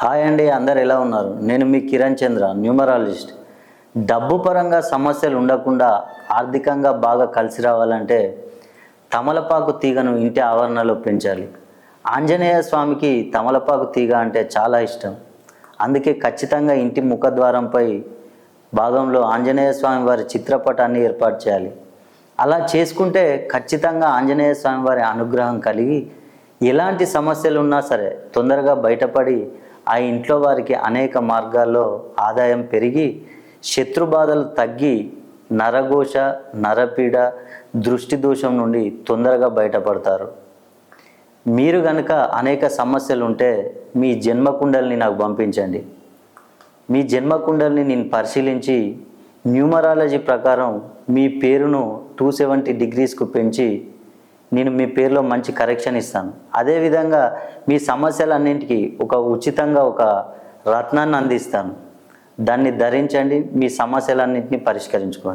Hi అండి, అందరు ఎలా ఉన్నారు? నేను మీ కిరణ్ చంద్ర, న్యూమరాలజిస్ట్. డబ్బు పరంగా సమస్యలు ఉండకుండా ఆర్థికంగా బాగా కలిసి రావాలంటే తమలపాకు తీగను ఇంటి ఆవరణలో పెంచాలి. ఆంజనేయ స్వామికి తమలపాకు తీగ అంటే చాలా ఇష్టం. అందుకే ఖచ్చితంగా ఇంటి ముఖద్వారంపై భాగంలో ఆంజనేయ స్వామి వారి చిత్రపటాన్ని ఏర్పాటు చేయాలి. అలా చేసుకుంటే ఖచ్చితంగా ఆంజనేయ స్వామి వారి అనుగ్రహం కలిగి ఎలాంటి సమస్యలు ఉన్నా సరే తొందరగా బయటపడి ఆ ఇంట్లో వారికి అనేక మార్గాల్లో ఆదాయం పెరిగి శత్రుబాధలు తగ్గి నరఘోష, నరపీడ, దృష్టి దోషం నుండి తొందరగా బయటపడతారు. మీరు కనుక అనేక సమస్యలు ఉంటే మీ జన్మకుండల్ని నాకు పంపించండి. మీ జన్మకుండల్ని నేను పరిశీలించి న్యూమరాలజీ ప్రకారం మీ పేరును 270 డిగ్రీస్కు పెంచి నేను మీ పేరులో మంచి కరెక్షన్ ఇస్తాను. అదేవిధంగా మీ సమస్యలన్నింటికి ఉచితంగా ఒక రత్నాన్ని అందిస్తాను. దాన్ని ధరించండి, మీ సమస్యలన్నింటినీ పరిష్కరించుకోండి.